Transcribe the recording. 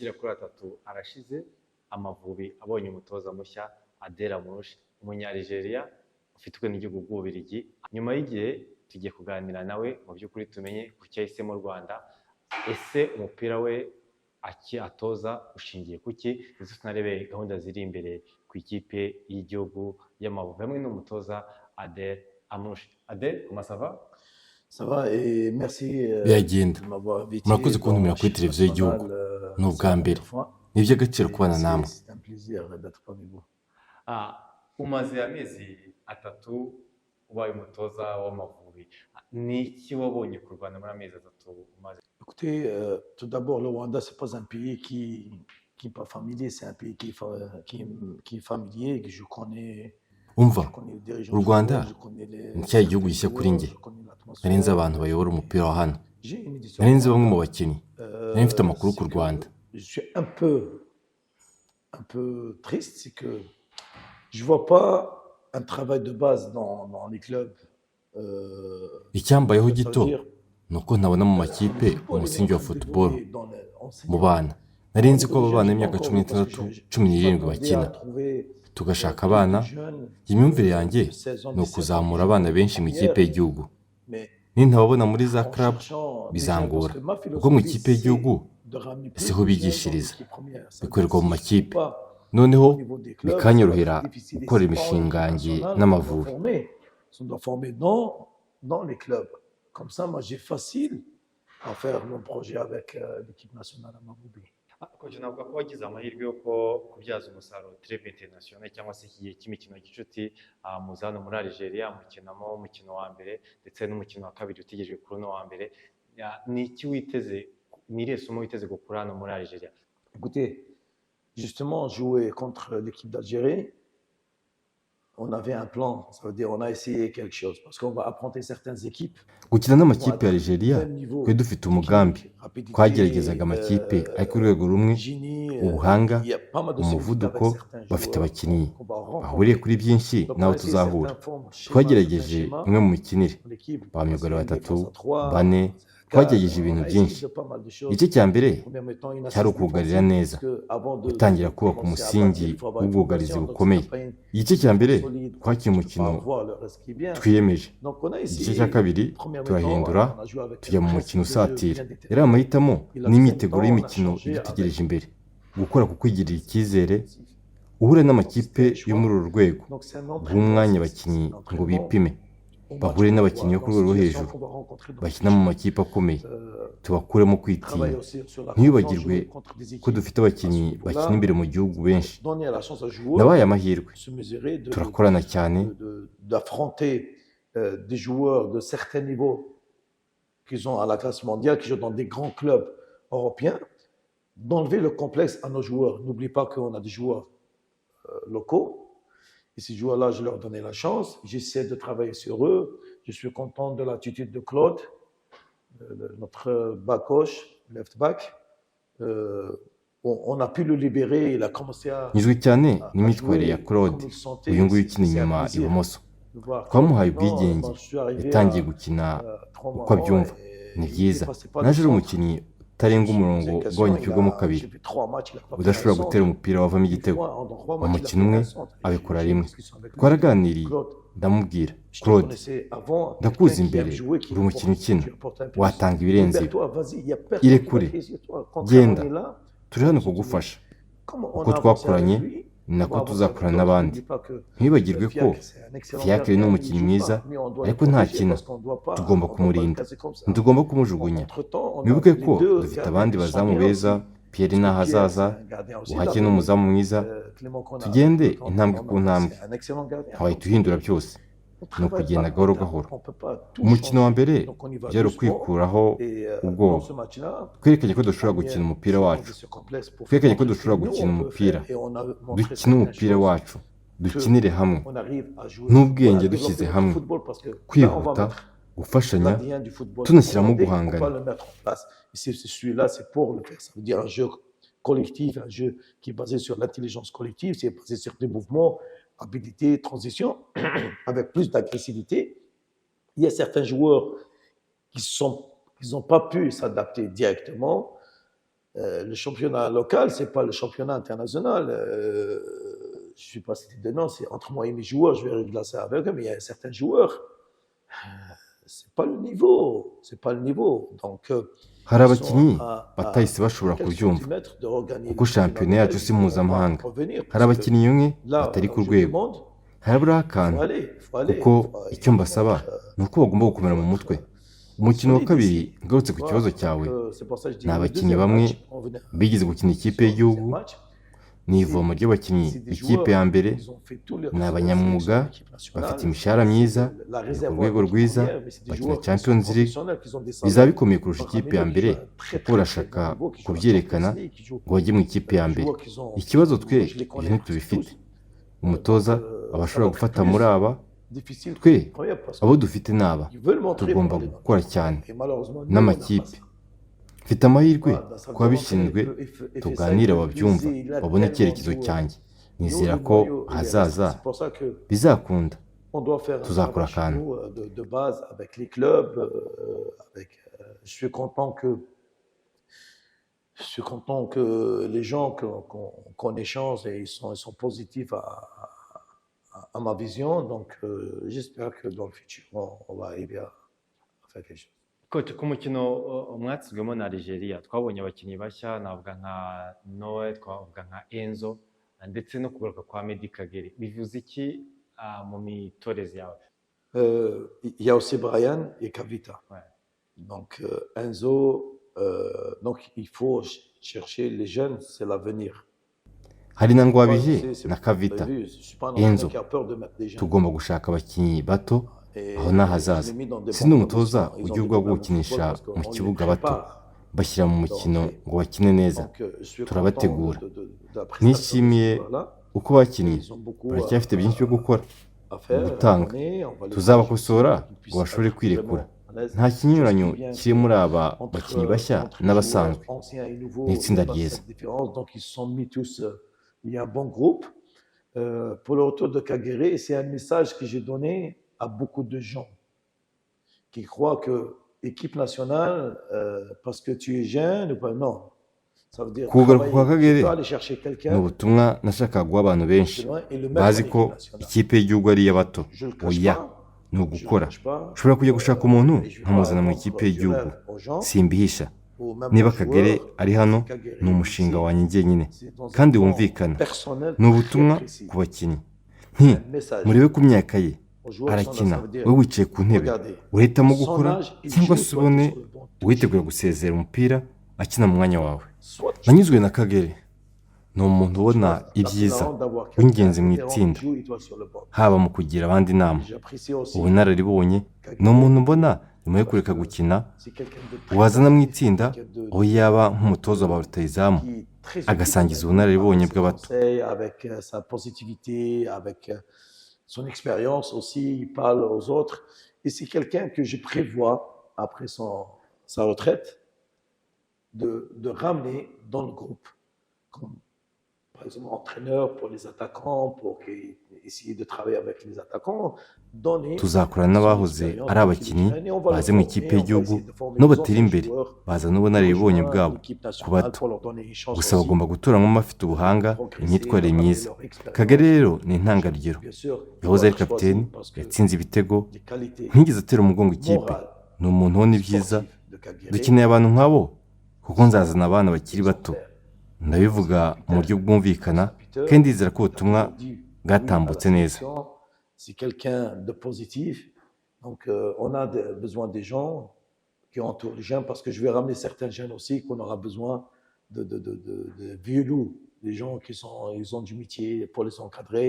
agera kuri atatu arashize Amavubi abonye umutoza mushya Adel Amrouche umunya-Algeria ufite ubwenegihugu bw'Ububiligi. Nyuma y'igihe tugiye kuganira nawe mu by'ukuri tumenye ku cyo yahisemo u Rwanda, ese umupira we atoza ushingiye kuki, ndetse tunarebe gahunda ziri imbere ku ikipe y'igihugu y'Amavubi hamwe n'umutoza Adel Amrouche. Adel, comment ça va? Ça va et merci biragenda. Murakoze kuntumira kuri televiziyo y'igihugu. Ni ubwa mbere. Ni iby'agaciro kubana namwe. Umaze amezi atatu ubaye umutoza w'Amavubi. Ni iki wabonye ku Rwanda muri amezi atatu umaze? Écoutez, tout d'abord, le Rwanda, ce n'est pas un pays qui n'est pas familier, c'est un pays qui est familier, que je connais. Umva, u Rwanda ni cya gihugu gishya kuri njye. Nari nzi abantu bayobora umupira wa hano. Nari nzi bamwe mu bakinnyi. Nari mfite amakuru ku Rwanda. Je suis un peu triste, c'est que je ne vois pas un travail de base dans les clubs. Icyambayeho gito ni uko ntabona mu makipe umusingi wa football mu bana. Nari nzi ko aba bana b'imyaka 16, 17 bakina. Tugashaka abana, imyumvire yanjye ni ukuzamura abana benshi mu ikipe y'igihugu. Nintababona muri za club bizangora, kuko mu ikipe y'igihugu siho bigishiriza, bikorerwa mu makipe. Noneho bikanyorohera gukora imishinga yanjye n'Amavubi. On doit former dans les clubs. Comme ça, moi, j'ai facile à faire mon projet avec l'équipe nationale Amavubi. Coach, navuga ko wagize amahirwe yo kubyaza umusaruro trêve international cyangwa se igihe cy'imikino y'igicuti muza hano muri Algeria, mukinamo umukino wa mbere ndetse n'umukino wa kabiri utegerejwe kuri uno wa mbere. Ni iki witeze, ni irihe somo witeze gukura hano muri Algeria? Écoutez, justement, jouer contre l'équipe d'Algérie, on avait un plan, ça veut dire on a essayé quelque chose, parce qu'on va affronter certaines équipes. Gukina n'amakipe ya Algeria twe dufite umugambi. Twageragezaga amakipe ari ku rwego rumwe, ubuhanga, umuvuduko, bafite abakinnyi bahuriye kuri byinshi naho tuzahura. Twagerageje imwe mu mikinire, ba myugariro 3, 4, twagerageje ibintu byinshi. Igice cya mbere cyari ukugarira neza, gutangira kubaka umusingi w'ubwugarizi bukomeye. Igice cya mbere twakiye umukino twiyemeje. Igice cya kabiri turahindura tujya mu mukino usatira. Yari amahitamo n'imyiteguro y'imikino idutegereje imbere, gukora ku kwigirira icyizere, uhure n'amakipe yo muri uru rwego, guha umwanya abakinnyi ngo bipime, bahure n'abakinnyi bo ku rwego rwo hejuru bakina mu makipe akomeye, tubakuremo kwitinya. Ntibibagirwe ko dufite abakinnyi bakina imbere mu gihugu benshi. Nabaye amahirwe, turakorana cyane. D'affronter des joueurs de certains niveaux qui sont à la classe mondiale, qui jouent dans des grands clubs européens, d'enlever le complexe à nos joueurs. N'oublie pas qu'on a des joueurs locaux. Et ces joueurs-là, je leur donnais la chance. J'essaie de travailler sur eux. Je suis content de l'attitude de Claude, notre back coach, left back. On a pu le libérer. Il a commencé à. Nyuzwe cyane n'imyitwarire ya Claude, uyu nguyu ukina inyuma ibumoso. Twamuhaye ubwigenge, yatangiye gukina uko abyumva. Ni byiza. Naje ari umukinnyi utarenga umurongo ugabanyukirwamo kabiri, udashobora gutera umupira wavamo igitego. Umukino umwe abikora rimwe. Twaraganiriye, ndamubwira, Claude, ndakuzi imbere, uri umukinnyi ukina, watanga ibirenze ibi. Irekure, genda, turi hano kugufasha. Uko twakoranye ni nako tuzakorana n'abandi. Ntibagirwe ko Fiacre ni umukinnyi mwiza, ariko ntakina. Tugomba kumurinda, ntitugomba kumujugunya. Mwibuke ko dufite abandi bazamu beza, Pierre Nahazaza, uhake n'umuzamu mwiza. Tugende intambwe ku ntambwe, ntawahita uhindura byose. Ni ukugenda gahoro gahoro. Umukino wa mbere byari ukwikuraho ubwoba. Twerekanye ko dushobora gukina umupira wacu. Twerekanye ko dushobora gukina umupira. Dukine umupira wacu. Dukinire hamwe. N'ubwenge dushyize hamwe. Kwihuta, gufashanya, tunashyiramo guhangana. Celui-là, c'est pour le faire. Ça veut dire un jeu collectif, un jeu qui est basé sur l'intelligence collective, c'est basé sur des mouvements, habilité, transition, avec plus d'agressivité. Il y a certains joueurs qui n'ont pas pu s'adapter directement. Le championnat local, c'est pas le championnat international. Je suis pas cité de nom, c'est entre moi et mes joueurs, je vais régler ça avec eux, mais il y a certains joueurs, c'est pas le niveau, c'est pas le niveau. Donc, hari abakinnyi batahise bashobora kubyumva kuko shampiyona yacu si mpuzamahanga. Hari abakinnyi bamwe batari ku rwego, haraburaho akantu kuko icyo mbasaba ni uko bagomba gukomera mu mutwe. Umukino wa kabiri ngarutse ku kibazo cyawe, ni abakinnyi bamwe bigeze gukina ikipe y'igihugu, ni ivomo ry'abakinnyi ikipe ya mbere, ni abanyamwuga bafite imishahara myiza, ku rwego rwiza, bakina Champions League. Bizaba bikomeye kurusha ikipe ya mbere kuko urashaka kubyerekana ngo bajye mu ikipe ya mbere. Ikibazo twe ibyo ntitubifite. Umutoza aba ashobora gufata muri aba, twe abo dufite ni aba, tugomba gukora cyane n'amakipe. Mfite amahirwe kuba bishinzwe tuganira babyumva babone icyerekezo cyanjye. Nizera ko hazaza bizakunda, tuzakora akantu. Je suis content que les gens qu'on échange et ils sont positifs à ma vision. Donc, j'espère que dans le futur, on va arriver à faire quelque chose. Coach, ku mukino mwatsinzwemo na Algeria, twabonye abakinnyi bashya, navuga nka Noé, twavuga nka Enzo, ndetse no kugaruka kwa Medi Kagere. Bivuze iki mu mitoreze yawe? Il y a aussi Brian et Kavita. Ouais. Donc, Enzo, donc il faut chercher les jeunes, c'est l'avenir. Hari na Ngwabije na Kavita. Enzo, tugomba gushaka abakinnyi bato, aho n'ahazaza. Sindi umutoza ujya ubwo gukinisha mu kibuga bato, bashyira mu mukino ngo bakine neza. Turabategura. Nishimiye uko bakinnye, baracyafite byinshi byo gukora, gutanga. Tuzabakosora ngo bashobore kwirekura. Nta kinyuranyo kiri muri aba bakinnyi bashya n'abasanzwe. Ni itsinda ryiza. Il y a un bon groupe. Pour le retour de Kagere, c'est un message que j'ai donné à beaucoup de gens qui croient que l'équipe nationale, parce que tu es jeune, non. Ça veut dire que tu vas aller chercher quelqu'un. Ni ubutumwa nashakaga guha abantu benshi bazi ko ikipe y'igihugu ari iy'abato. Oya, ni ugukora. Ushobora kujya gushaka umuntu nkamuzana mu ikipe y'igihugu, simbihisha. Niba Kagere ari hano, ni umushinga wanjye njyenyine kandi wumvikana. Ni ubutumwa ku bakinnyi. Murebe ku myaka ye, arakina, wowe wicaye ku ntebe, uhitamo gukora cyangwa se ubone uwitegura gusezera umupira akina mu mwanya wawe. Nanyuzwe na Kagere. Ni umuntu ubona ibyiza, w'ingenzi mu itsinda, haba mu kugira abandi inama, ubunararibonye. Ni umuntu mbona nyuma yo kureka gukina wazana mu itsinda, aho yaba nk'umutoza wa rutahizamu agasangiza ubunararibonye bw'abato. Avec sa positivité, avec son expérience aussi, il parle aux autres. Et c'est quelqu'un que je prévois, après sa retraite, de ramener dans le groupe. Comme, par exemple, entraîneur pour les attaquants, pour essayer de travailler avec les attaquants. Tuzakorana n'abahoze ari abakinnyi baze mu ikipe y'igihugu n'ubatera imbere, bazana ubunararibonye bwabo ku bato. Gusa bagomba gutoramo abafite ubuhanga, imyitwarire myiza. Kagere rero ni intangarugero. Yahoze ari kapiteni, yatsinze ibitego, ntigeze atera umugongo ikipe. Ni umuntu ubona ibyiza. Dukeneye abantu nk'abo kuko nzazana abana bakiri bato. Ndabivuga mu buryo bwumvikana kandi ndizera ko ubutumwa bwatambutse neza. C'est quelqu'un de positif. Donc, on a besoin des gens qui entourent les jeunes parce que je vais ramener certains jeunes aussi qu'on aura besoin de vieux loups, des gens ils ont du métier pour les encadrer.